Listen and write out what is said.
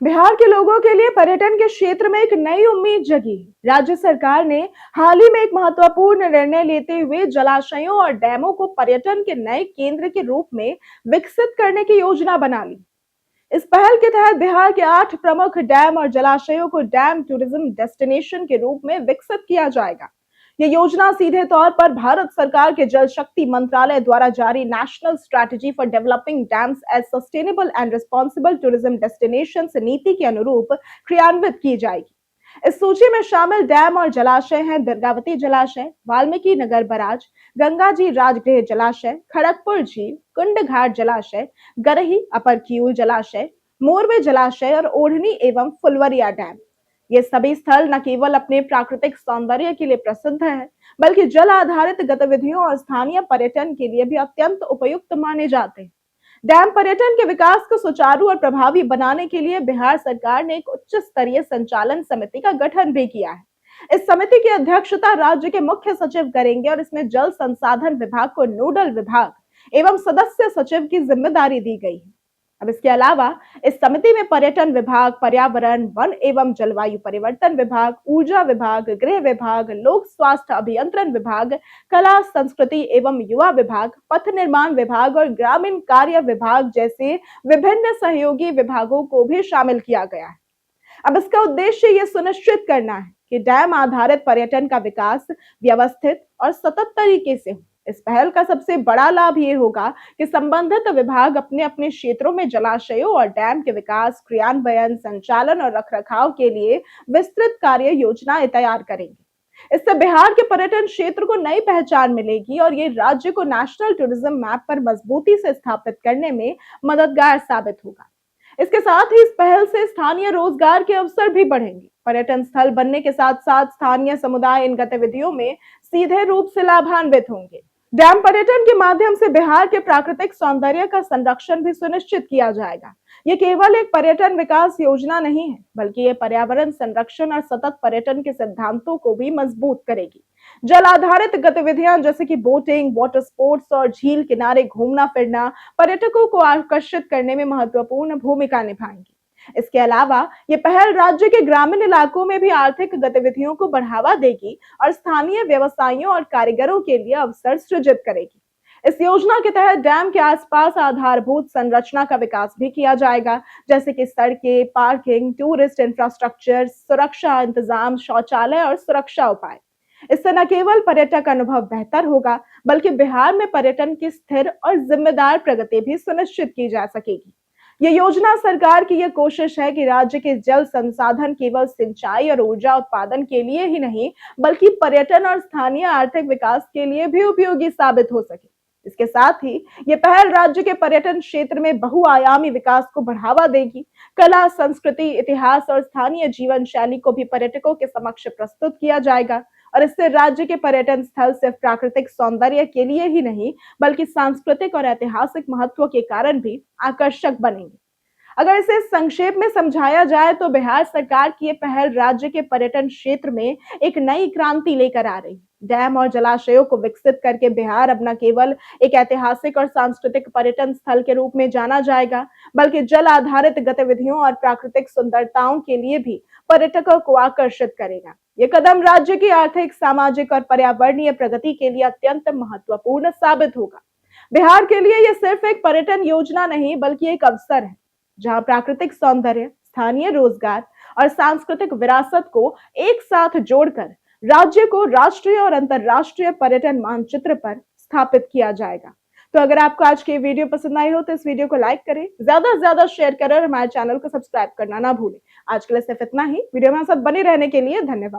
बिहार के लोगों के लिए पर्यटन के क्षेत्र में एक नई उम्मीद जगी। राज्य सरकार ने हाल ही में एक महत्वपूर्ण निर्णय लेते हुए जलाशयों और डैमों को पर्यटन के नए केंद्र के रूप में विकसित करने की योजना बना ली। इस पहल के तहत बिहार के 8 प्रमुख डैम और जलाशयों को डैम टूरिज्म डेस्टिनेशन के रूप में विकसित किया जाएगा। ये योजना सीधे तौर पर भारत सरकार के जल शक्ति मंत्रालय द्वारा जारी national strategy for developing dams as sustainable and responsible tourism destination नीति के अनुरूप क्रियान्वित की जाएगी। इस सूची में शामिल डैम और जलाशय हैं दुर्गावती जलाशय, वाल्मीकि नगर बराज, गंगा जी राजगृह जलाशय, खड़गपुर झील, कुंड घाट जलाशय, गरही अपर किऊल जलाशय, मोरवे जलाशय और ओढ़नी एवं फुलवरिया डैम। ये सभी स्थल न केवल अपने प्राकृतिक सौंदर्य के लिए प्रसिद्ध है, बल्कि जल आधारित गतिविधियों और स्थानीय पर्यटन के लिए भी अत्यंत उपयुक्त माने जाते हैं। डैम पर्यटन के विकास को सुचारू और प्रभावी बनाने के लिए बिहार सरकार ने एक उच्च स्तरीय संचालन समिति का गठन भी किया है। इस समिति की अध्यक्षता राज्य के मुख्य सचिव करेंगे और इसमें जल संसाधन विभाग को नोडल विभाग एवं सदस्य सचिव की जिम्मेदारी दी गई है। अब इसके अलावा इस समिति में पर्यटन विभाग, पर्यावरण, वन एवं जलवायु परिवर्तन विभाग, ऊर्जा विभाग, गृह विभाग, लोक स्वास्थ्य अभियंत्रण विभाग, कला संस्कृति एवं युवा विभाग, पथ निर्माण विभाग और ग्रामीण कार्य विभाग जैसे विभिन्न सहयोगी विभागों को भी शामिल किया गया है। अब इसका उद्देश्य ये सुनिश्चित करना है कि डैम आधारित पर्यटन का विकास व्यवस्थित और सतत तरीके से हो। इस पहल का सबसे बड़ा लाभ ये होगा कि संबंधित विभाग अपने अपने क्षेत्रों में जलाशयों और डैम के विकास, क्रियान्वयन, संचालन और रखरखाव के लिए विस्तृत कार्य योजनाएं तैयार करेंगे। इससे बिहार के पर्यटन क्षेत्र को नई पहचान मिलेगी और ये राज्य को नेशनल टूरिज्म मैप पर मजबूती से स्थापित करने में मददगार साबित होगा। इसके साथ ही इस पहल से स्थानीय रोजगार के अवसर भी बढ़ेंगे। पर्यटन स्थल बनने के साथ साथ स्थानीय समुदाय इन गतिविधियों में सीधे रूप से लाभान्वित होंगे। डैम पर्यटन के माध्यम से बिहार के प्राकृतिक सौंदर्य का संरक्षण भी सुनिश्चित किया जाएगा। ये केवल एक पर्यटन विकास योजना नहीं है, बल्कि ये पर्यावरण संरक्षण और सतत पर्यटन के सिद्धांतों को भी मजबूत करेगी। जल आधारित गतिविधियां जैसे कि बोटिंग, वाटर स्पोर्ट्स और झील किनारे घूमना फिरना पर्यटकों को आकर्षित करने में महत्वपूर्ण भूमिका निभाएंगी। इसके अलावा ये पहल राज्य के ग्रामीण इलाकों में भी आर्थिक गतिविधियों को बढ़ावा देगी और स्थानीय व्यवसायियों और कारीगरों के लिए अवसर सृजित करेगी। इस योजना के तहत डैम के आसपास आधारभूत संरचना का विकास भी किया जाएगा, जैसे कि सड़कें, पार्किंग, टूरिस्ट इंफ्रास्ट्रक्चर, सुरक्षा इंतजाम, शौचालय और सुरक्षा उपाय। इससे न केवल पर्यटक अनुभव बेहतर होगा, बल्कि बिहार में पर्यटन की स्थिर और जिम्मेदार प्रगति भी सुनिश्चित की जा सकेगी। ये योजना सरकार की यह कोशिश है कि राज्य के जल संसाधन केवल सिंचाई और ऊर्जा उत्पादन के लिए ही नहीं, बल्कि पर्यटन और स्थानीय आर्थिक विकास के लिए भी उपयोगी साबित हो सके। इसके साथ ही ये पहल राज्य के पर्यटन क्षेत्र में बहुआयामी विकास को बढ़ावा देगी। कला, संस्कृति, इतिहास और स्थानीय जीवन शैली को भी पर्यटकों के समक्ष प्रस्तुत किया जाएगा और इससे राज्य के पर्यटन स्थल सिर्फ प्राकृतिक सौंदर्य के लिए ही नहीं, बल्कि सांस्कृतिक और ऐतिहासिक महत्व के कारण भी आकर्षक बनेंगे। अगर इसे संक्षेप में समझाया जाए तो बिहार सरकार की ये पहल राज्य के पर्यटन क्षेत्र में एक नई क्रांति लेकर आ रही है। डैम और जलाशयों को विकसित करके बिहार अब न केवल एक ऐतिहासिक और सांस्कृतिक पर्यटन स्थल के रूप में जाना जाएगा, बल्कि जल आधारित गतिविधियों और प्राकृतिक सुंदरताओं के लिए भी पर्यटकों को आकर्षित करेगा। ये कदम राज्य की आर्थिक, सामाजिक और पर्यावरणीय प्रगति के लिए अत्यंत महत्वपूर्ण साबित होगा। बिहार के लिए ये सिर्फ एक पर्यटन योजना नहीं, बल्कि एक अवसर है जहां प्राकृतिक सौंदर्य, स्थानीय रोजगार और सांस्कृतिक विरासत को एक साथ जोड़कर राज्य को राष्ट्रीय और अंतर्राष्ट्रीय पर्यटन मानचित्र पर स्थापित किया जाएगा। तो अगर आपको आज की वीडियो पसंद आई हो तो इस वीडियो को लाइक करें, ज्यादा से ज्यादा शेयर करें और हमारे चैनल को सब्सक्राइब करना ना भूलें। आज के लिए सिर्फ इतना ही। वीडियो में साथ बने रहने के लिए धन्यवाद।